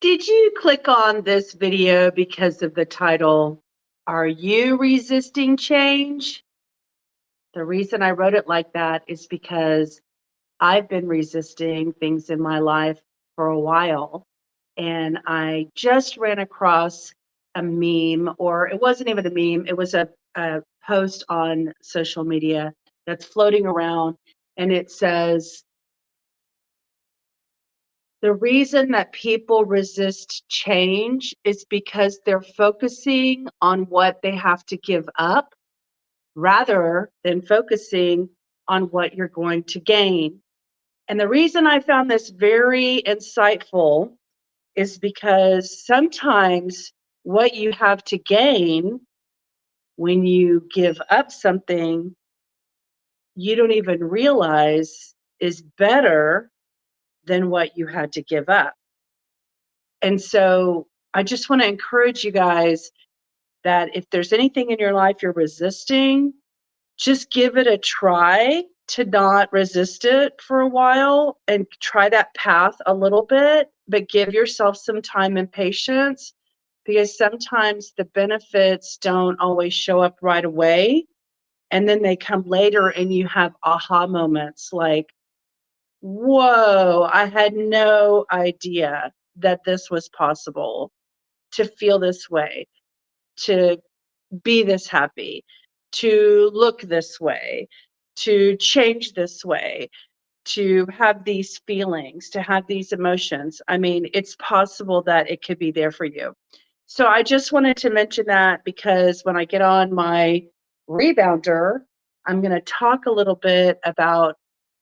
did you click on this video because of the title, Are You Resisting Change? The reason I wrote it like that is because I've been resisting things in my life for a while. And I just ran across a meme, or it wasn't even a meme, it was a post on social media that's floating around. And it says, the reason that people resist change is because they're focusing on what they have to give up rather than focusing on what you're going to gain. And the reason I found this very insightful is because sometimes what you have to gain when you give up something, you don't even realize is better than what you had to give up. And so I just want to encourage you guys that if there's anything in your life you're resisting, just give it a try to not resist it for a while and try that path a little bit, but give yourself some time and patience because sometimes the benefits don't always show up right away. And then they come later and you have aha moments like, whoa, I had no idea that this was possible to feel this way, to be this happy, to look this way, to change this way, to have these feelings, to have these emotions. I mean, it's possible that it could be there for you. So I just wanted to mention that because when I get on my rebounder, I'm going to talk a little bit about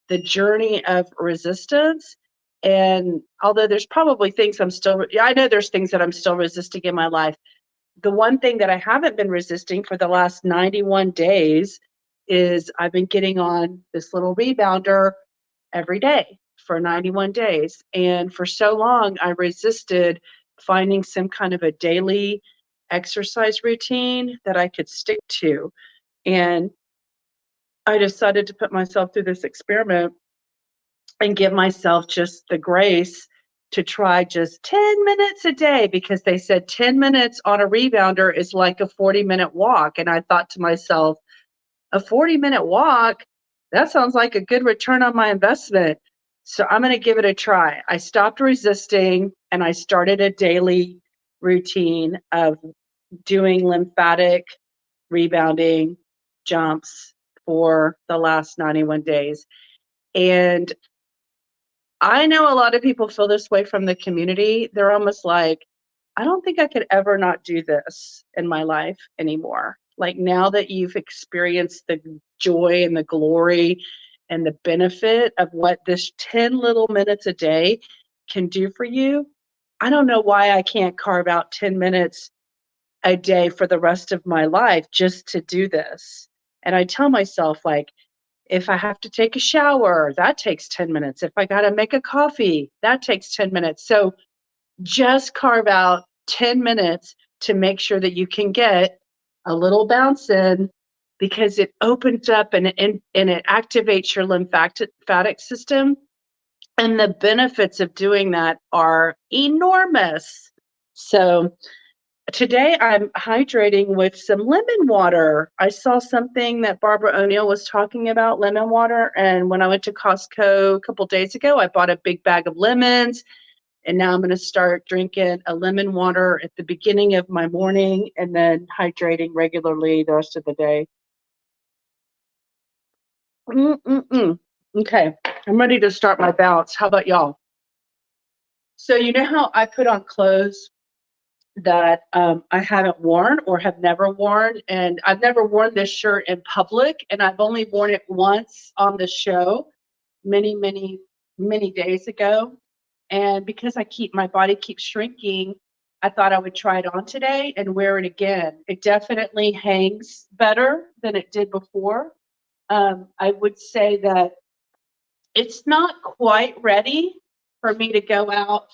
the journey of resistance. And although there's probably things I know there's things that I'm still resisting in my life. The one thing that I haven't been resisting for the last 91 days is I've been getting on this little rebounder every day for 91 days. And for so long, I resisted finding some kind of a daily exercise routine that I could stick to. And I decided to put myself through this experiment and give myself just the grace to try just 10 minutes a day because they said 10 minutes on a rebounder is like a 40-minute walk. And I thought to myself, a 40-minute walk, that sounds like a good return on my investment. So I'm going to give it a try. I stopped resisting and I started a daily routine of doing lymphatic rebounding jumps for the last 91 days. And I know a lot of people feel this way from the community. They're almost like, I don't think I could ever not do this in my life anymore. Like now that you've experienced the joy and the glory and the benefit of what this 10 little minutes a day can do for you, I don't know why I can't carve out 10 minutes a day for the rest of my life just to do this. And I tell myself, like, if I have to take a shower, that takes 10 minutes. If I got to make a coffee, that takes 10 minutes. So just carve out 10 minutes to make sure that you can get a little bounce in because it opens up and it activates your lymphatic system. And the benefits of doing that are enormous. So today I'm hydrating with some lemon water. I saw something that Barbara O'Neill was talking about, lemon water. And when I went to Costco a couple days ago, I bought a big bag of lemons. And now I'm going to start drinking a lemon water at the beginning of my morning and then hydrating regularly the rest of the day. Okay, I'm ready to start my bounce. How about y'all? So you know how I put on clothes that I haven't worn or have never worn, and I've never worn this shirt in public, and I've only worn it once on the show many, many, many days ago. And because my body keeps shrinking, I thought I would try it on today and wear it again. It definitely hangs better than it did before. I would say that it's not quite ready for me to go out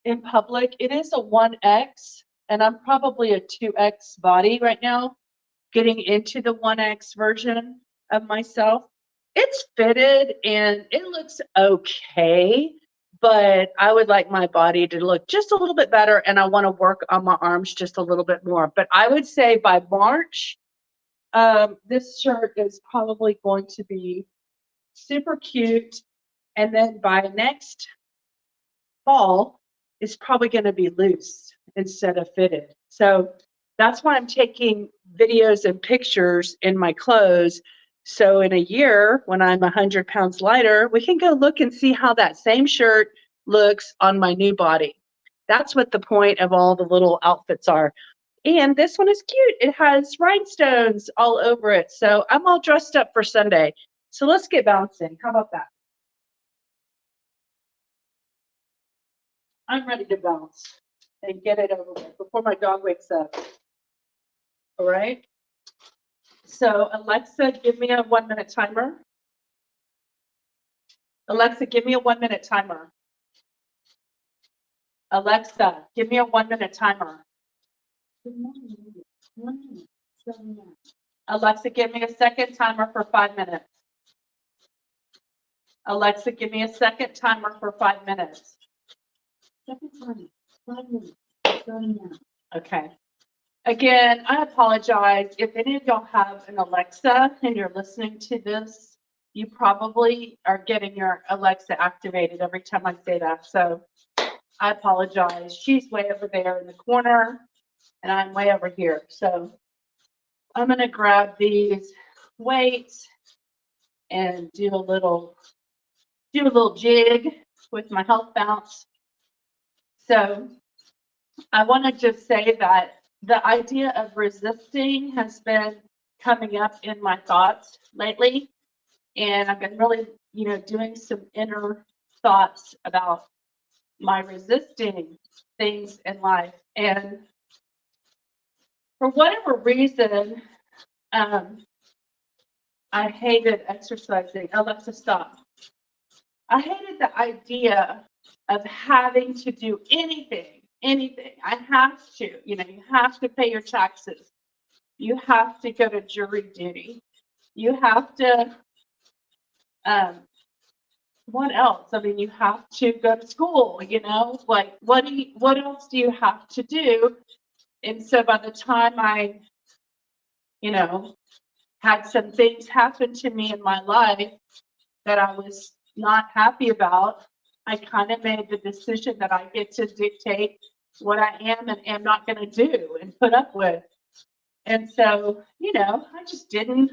in public. It is a 1X, and I'm probably a 2X body right now, getting into the 1X version of myself. It's fitted and it looks okay, but I would like my body to look just a little bit better, and I want to work on my arms just a little bit more. But I would say by March, this shirt is probably going to be super cute, and then by next fall, it's probably going to be loose instead of fitted. So that's why I'm taking videos and pictures in my clothes. So in a year, when I'm 100 pounds lighter, we can go look and see how that same shirt looks on my new body. That's what the point of all the little outfits are. And this one is cute. It has rhinestones all over it. So I'm all dressed up for Sunday. So let's get bouncing. How about that? I'm ready to bounce and get it over with before my dog wakes up. All right. So Alexa, give me a 1 minute timer. Alexa, give me a 1 minute timer. Alexa, give me a 1 minute timer. Alexa, give me a second timer for 5 minutes. Alexa, give me a second timer for 5 minutes. Second timer, 5 minutes. Okay. Again, I apologize. If any of y'all have an Alexa and you're listening to this, you probably are getting your Alexa activated every time I say that. So I apologize. She's way over there in the corner and I'm way over here. So I'm going to grab these weights and do a little jig with my health bounce. So I want to just say that the idea of resisting has been coming up in my thoughts lately. And I've been really, doing some inner thoughts about my resisting things in life. And for whatever reason, I hated exercising. Alexa, stop. I hated the idea of having to do anything. I have to, you have to pay your taxes. You have to go to jury duty. You have to, what else? I mean, you have to go to school, like what else do you have to do? And so by the time I, had some things happen to me in my life that I was not happy about, I kind of made the decision that I get to dictate what I am and am not going to do and put up with. And so, I just didn't.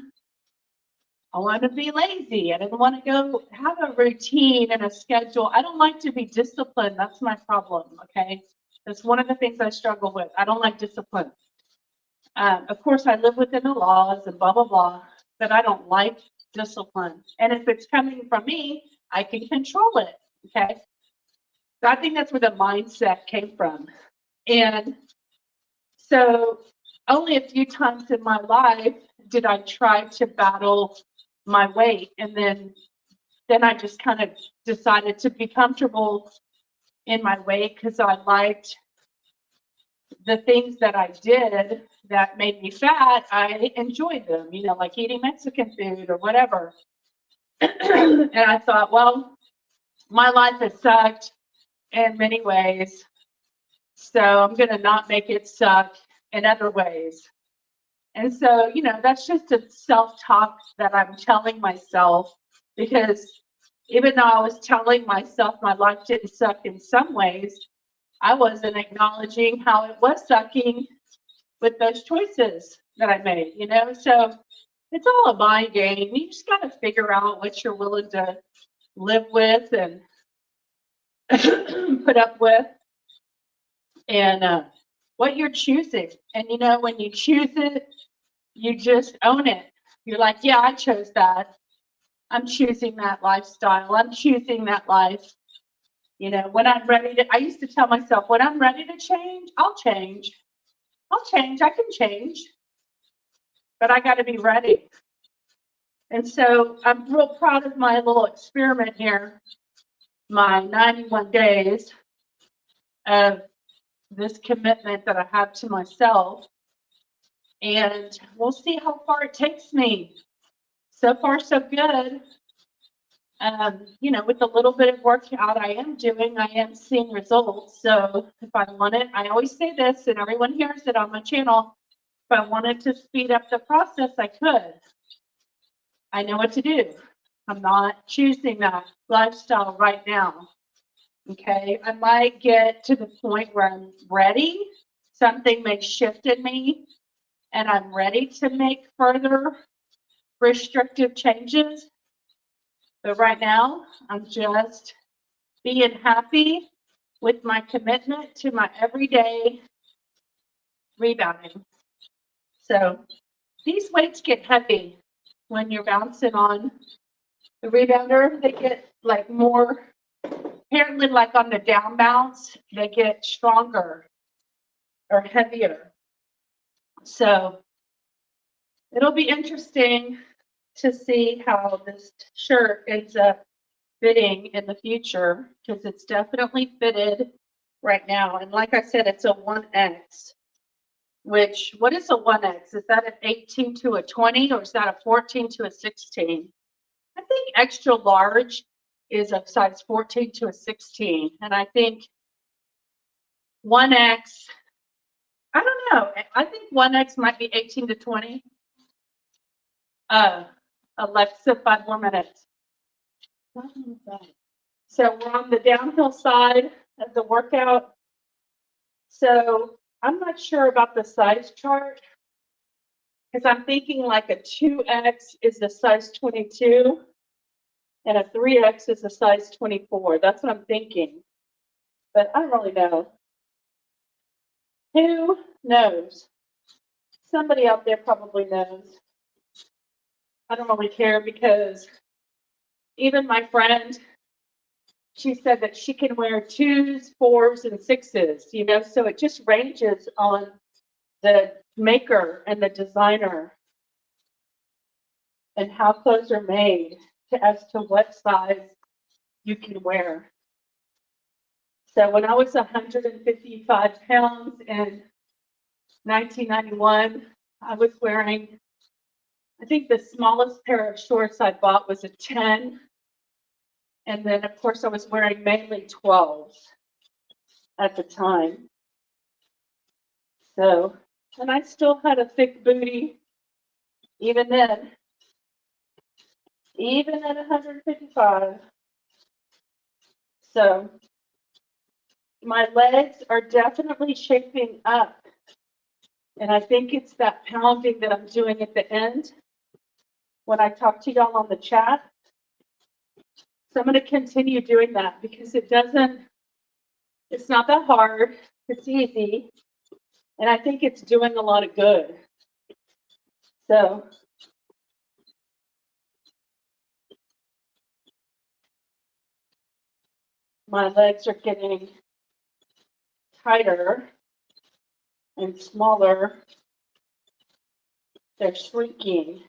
I wanted to be lazy. I didn't want to go have a routine and a schedule. I don't like to be disciplined. That's my problem, okay? That's one of the things I struggle with. I don't like discipline. Of course, I live within the laws and blah, blah, blah, but I don't like discipline. And if it's coming from me, I can control it, okay? So I think that's where the mindset came from. And so only a few times in my life did I try to battle my weight. And then I just kind of decided to be comfortable in my weight because I liked the things that I did that made me fat. I enjoyed them, like eating Mexican food or whatever. And I thought, well, my life has sucked in many ways, so I'm going to not make it suck in other ways. And so, that's just a self-talk that I'm telling myself, because even though I was telling myself my life didn't suck in some ways, I wasn't acknowledging how it was sucking with those choices that I made, So it's all a mind game. You just got to figure out what you're willing to live with and put up with, and what you're choosing. And, when you choose it, you just own it. You're like, yeah, I chose that. I'm choosing that lifestyle. I'm choosing that life. When I'm ready to, I used to tell myself, when I'm ready to change, I'll change. I'll change. I can change. But I got to be ready. And so I'm real proud of my little experiment here, my 91 days of this commitment that I have to myself. And we'll see how far it takes me. So far, so good. you know, with the little bit of workout I am doing, I am seeing results. So if I wanted, I always say this, and everyone hears it on my channel, if I wanted to speed up the process, I could. I know what to do. I'm not choosing that lifestyle right now. Okay, I might get to the point where I'm ready. Something may shift in me, and I'm ready to make further restrictive changes. But right now, I'm just being happy with my commitment to my everyday rebounding. So these weights get heavy when you're bouncing on the rebounder. They get like more, apparently like on the down bounce, they get stronger or heavier. So it'll be interesting to see how this shirt ends up fitting in the future, because it's definitely fitted right now. And like I said, it's a 1X, which, what is a 1X? Is that an 18 to a 20, or is that a 14 to a 16? I think extra large is a size 14 to a 16. And I think 1X, I don't know. I think 1X might be 18 to 20. Alexa, 5 more minutes. So we're on the downhill side of the workout. So I'm not sure about the size chart, because I'm thinking like a 2X is a size 22 and a 3X is a size 24. That's what I'm thinking. But I don't really know. Who knows? Somebody out there probably knows. I don't really care, because even my friend, she said that she can wear 2s, 4s, and 6s, you know, so it just ranges on the maker and the designer and how clothes are made as to what size you can wear. So when I was 155 pounds in 1991, I was wearing, I think the smallest pair of shorts I bought was a 10. And then, of course, I was wearing mainly 12s at the time. So, and I still had a thick booty even then, even at 155. So my legs are definitely shaping up. And I think it's that pounding that I'm doing at the end when I talk to y'all on the chat. So I'm going to continue doing that, because it's not that hard. It's easy. And I think it's doing a lot of good. So my legs are getting tighter and smaller. They're shrinking.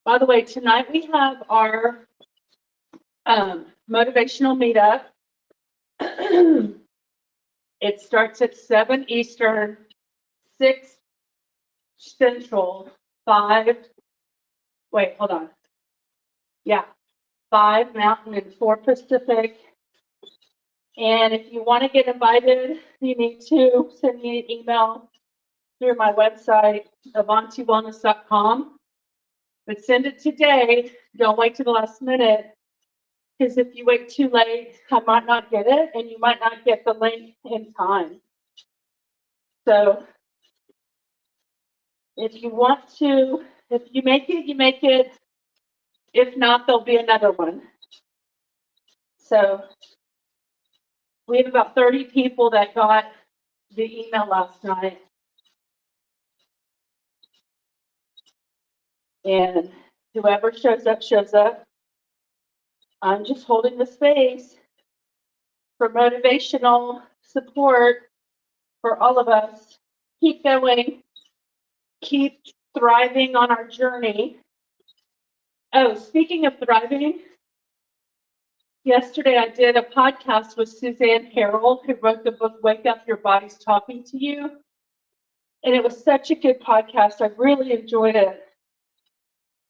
By the way, tonight we have our motivational meetup. It starts at 7 Eastern, 6 Central, 5, wait, hold on. Yeah, 5 Mountain and 4 Pacific. And if you want to get invited, you need to send me an email through my website, avantywellness.com. But send it today. Don't wait to the last minute, because if you wait too late, I might not get it, and you might not get the link in time. So if you want to, if you make it, you make it. If not, there'll be another one. So we have about 30 people that got the email last night. And whoever shows up, shows up. I'm just holding the space for motivational support for all of us. Keep going. Keep thriving on our journey. Oh, speaking of thriving, yesterday I did a podcast with Suzanne Harrell, who wrote the book, Wake Up, Your Body's Talking to You. And it was such a good podcast. I really enjoyed it.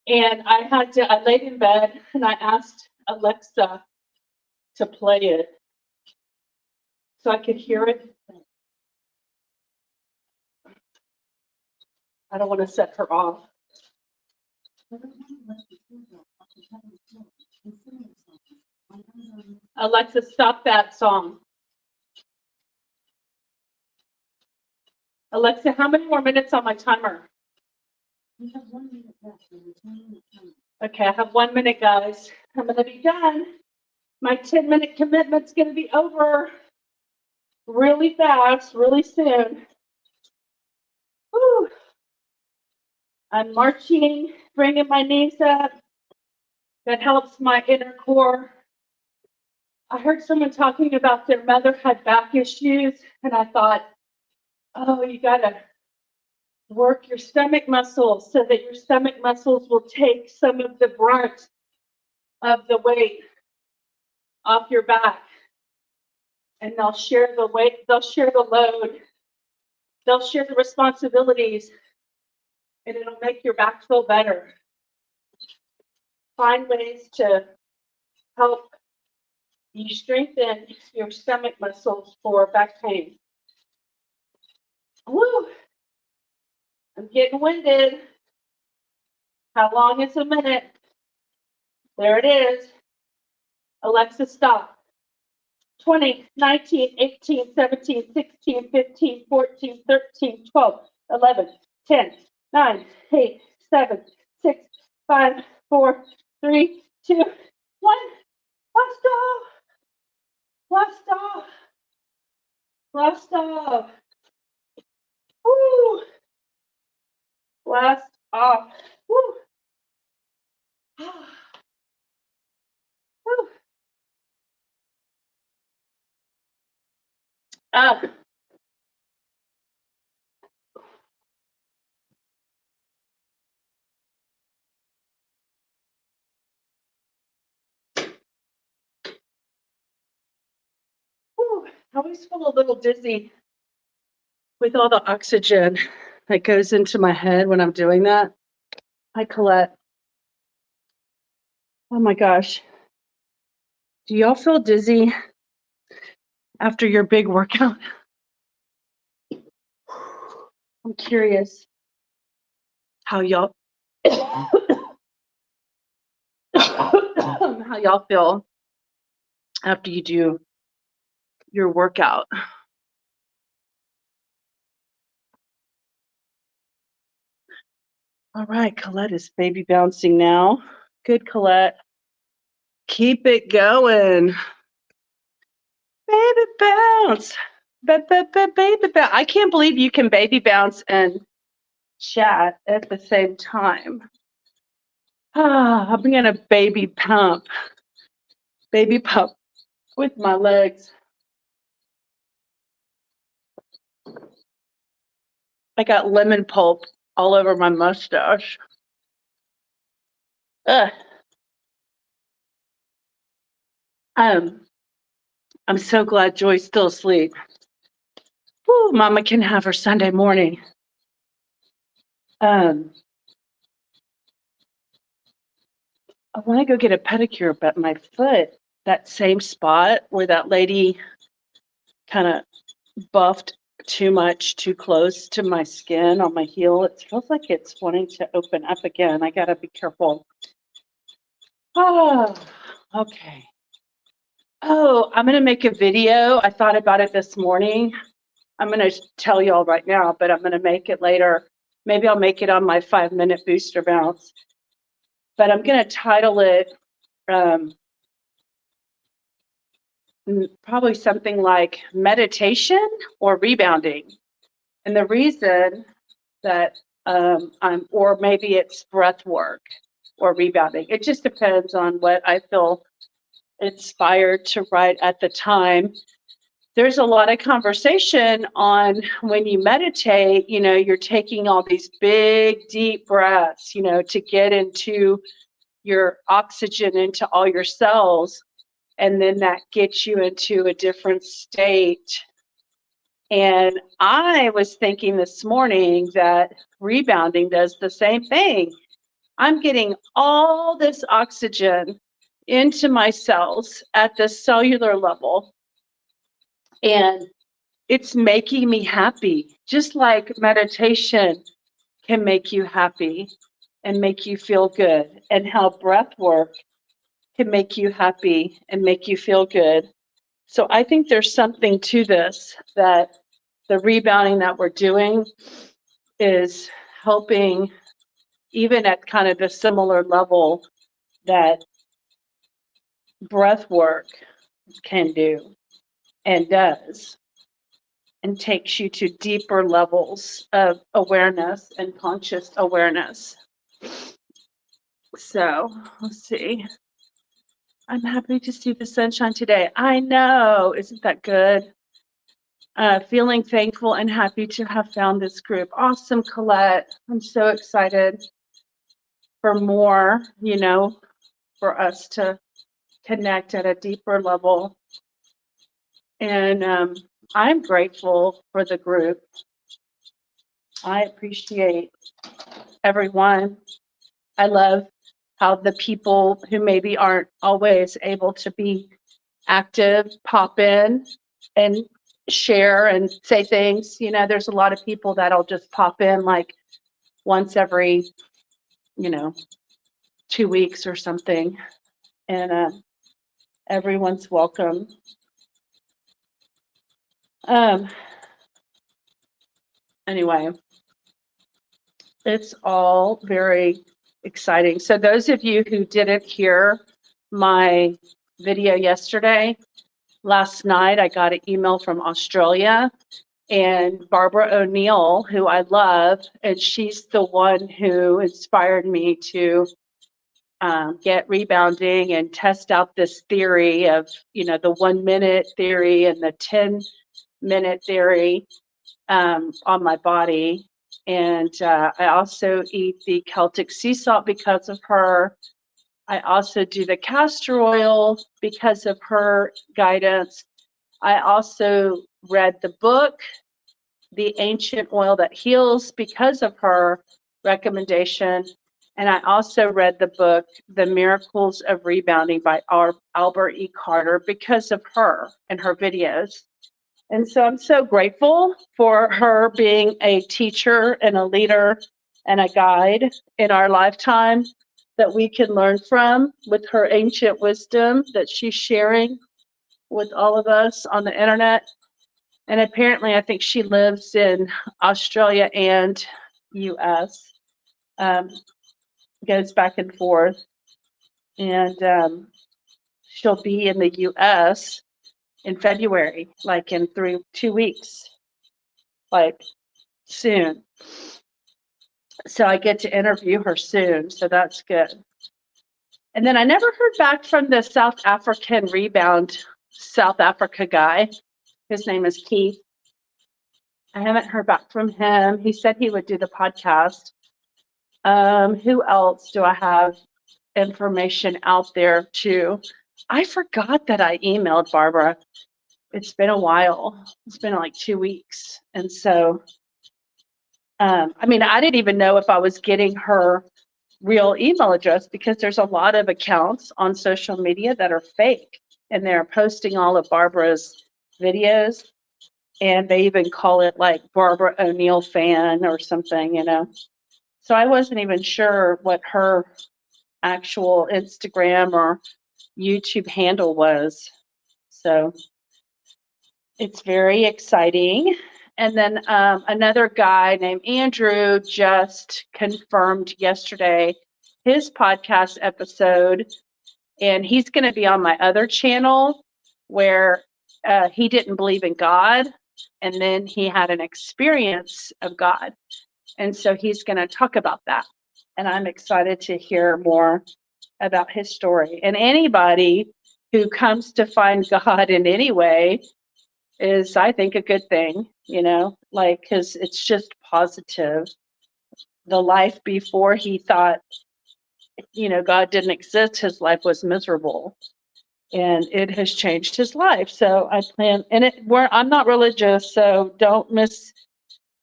And I laid in bed and I asked Alexa to play it so I could hear it. I don't want to set her off. Alexa, stop that song. Alexa, how many more minutes on my timer? We have 1 minute left. Okay, I have 1 minute, guys. I'm going to be done. My 10-minute commitment's going to be over really fast, really soon. Whew. I'm marching, bringing my knees up. That helps my inner core. I heard someone talking about their mother had back issues, and I thought, oh, you got to work your stomach muscles so that your stomach muscles will take some of the brunt of the weight off your back. And they'll share the weight, they'll share the load, they'll share the responsibilities, and it'll make your back feel better. Find ways to help you strengthen your stomach muscles for back pain. Woo! I'm getting winded. How long is a minute? There it is. Alexa, stop. 20, 19, 18, 17, 16, 15, 14, 13, 12, 11, 10, 9, 8, 7, 6, 5, 4, 3, 2, 1. Blast off. Blast off. Blast off. Woo. Blast off. Woo. Woo. Whew, I always feel a little dizzy with all the oxygen that goes into my head when I'm doing that. Hi, Colette. Oh my gosh. Do y'all feel dizzy after your big workout? I'm curious how y'all how y'all feel after you do your workout. All right, Colette is baby bouncing now. Good, Colette. Keep it going. Baby bounce. Baby bounce. I can't believe you can baby bounce and chat at the same time. I'm gonna baby pump with my legs. I got lemon pulp all over my mustache. Ugh. I'm so glad Joy's still asleep. Woo, Mama can have her Sunday morning. I want to go get a pedicure, but my foot, that same spot where that lady kind of buffed too much, too close to my skin on my heel, it feels like it's wanting to open up again. I gotta be careful. Oh, okay. Oh, I'm gonna make a video. I thought about it this morning. I'm gonna tell y'all right now, but I'm gonna make it later. Maybe I'll make it on my 5-minute booster bounce. But I'm gonna title it probably something like meditation or rebounding. And the reason that or maybe it's breath work or rebounding. It just depends on what I feel inspired to write at the time. There's a lot of conversation on when you meditate, you're taking all these big, deep breaths, to get into your oxygen into all your cells. And then that gets you into a different state. And I was thinking this morning that rebounding does the same thing. I'm getting all this oxygen into my cells at the cellular level, and it's making me happy, just like meditation can make you happy and make you feel good, and how breath work can make you happy and make you feel good. So I think there's something to this, that the rebounding that we're doing is helping, even at kind of the similar level that breath work can do and does, and takes you to deeper levels of awareness and conscious awareness. So let's see. I'm happy to see the sunshine today. I know, isn't that good? Feeling thankful and happy to have found this group. Awesome, Colette. I'm so excited for more, for us to connect at a deeper level. And I'm grateful for the group. I appreciate everyone. I love how the people who maybe aren't always able to be active pop in and share and say things. There's a lot of people that'll just pop in like once every, 2 weeks or something. And everyone's welcome. Anyway, it's all very exciting. So those of you who didn't hear my video yesterday, last night I got an email from Australia, and Barbara O'Neill, who I love, and she's the one who inspired me to get rebounding and test out this theory of, the 1 minute theory and the 10-minute theory on my body. And I also eat the Celtic sea salt because of her. I also do the castor oil because of her guidance. I also read the book, The Ancient Oil That Heals, because of her recommendation. And I also read the book, The Miracles of Rebounding by Albert E. Carter, because of her and her videos. And so I'm so grateful for her being a teacher and a leader and a guide in our lifetime that we can learn from, with her ancient wisdom that she's sharing with all of us on the internet. And apparently, I think she lives in Australia and US, goes back and forth. And she'll be in the US in February, like in 2 weeks, like soon. So I get to interview her soon, so that's good. And then I never heard back from the South African Rebound South Africa guy. His name is Keith. I haven't heard back from him. He said he would do the podcast. Who else do I have information out there to? I forgot that I emailed Barbara. It's been a while. It's been like 2 weeks. And so, I didn't even know if I was getting her real email address, because there's a lot of accounts on social media that are fake, and they're posting all of Barbara's videos, and they even call it like Barbara O'Neill fan or something. So I wasn't even sure what her actual Instagram or YouTube handle was. So it's very exciting. And then another guy named Andrew just confirmed yesterday his podcast episode, and he's going to be on my other channel, where he didn't believe in God, and then he had an experience of God. And so he's going to talk about that. And I'm excited to hear more about his story. And anybody who comes to find God in any way is, I think, a good thing, because it's just positive. The life before he thought, God didn't exist, his life was miserable, and it has changed his life. So I plan, and I'm not religious, so don't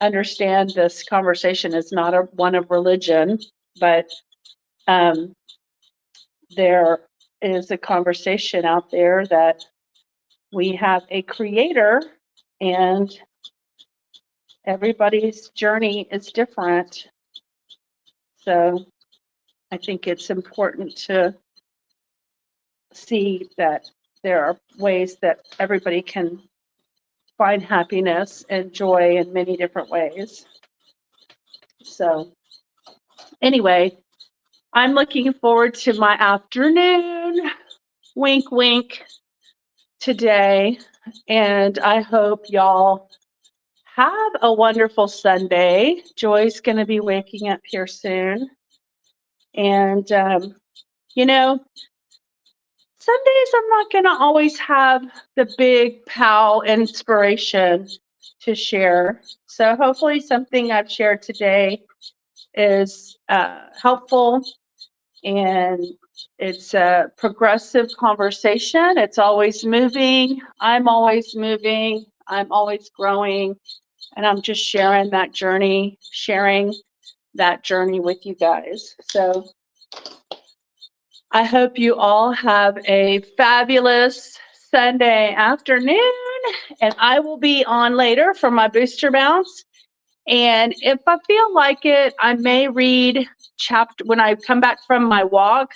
misunderstand this conversation. It's not one of religion, but there is a conversation out there that we have a creator and everybody's journey is different. So I think it's important to see that there are ways that everybody can find happiness and joy in many different ways. So anyway, I'm looking forward to my afternoon, wink, wink, today. And I hope y'all have a wonderful Sunday. Joy's going to be waking up here soon. And, you know, Sundays I'm not going to always have the big pow inspiration to share. So hopefully something I've shared today is helpful, and it's a progressive conversation. It's always moving. I'm always moving. I'm always growing, and I'm just sharing that journey with you guys. So I hope you all have a fabulous Sunday afternoon, and I will be on later for my booster bounce. And if I feel like it, I may read chapter when I come back from my walk.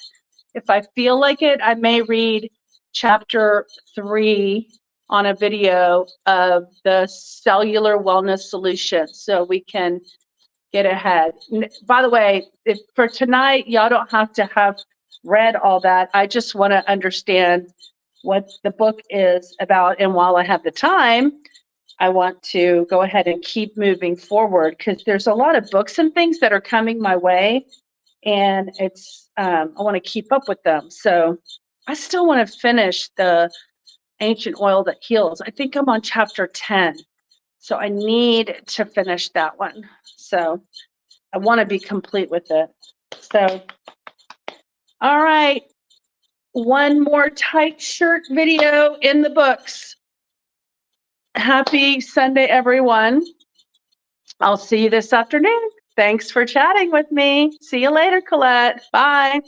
If I feel like it, I may read chapter 3 on a video of the cellular wellness solution so we can get ahead. By the way, if for tonight, y'all don't have to have read all that. I just want to understand what the book is about. And while I have the time, I want to go ahead and keep moving forward because there's a lot of books and things that are coming my way. And it's I want to keep up with them. So I still want to finish the Ancient Oil That Heals. I think I'm on chapter 10. So I need to finish that one. So I want to be complete with it. So, all right. One more tight shirt video in the books. Happy Sunday, everyone. I'll see you this afternoon. Thanks for chatting with me. See you later, Colette. Bye.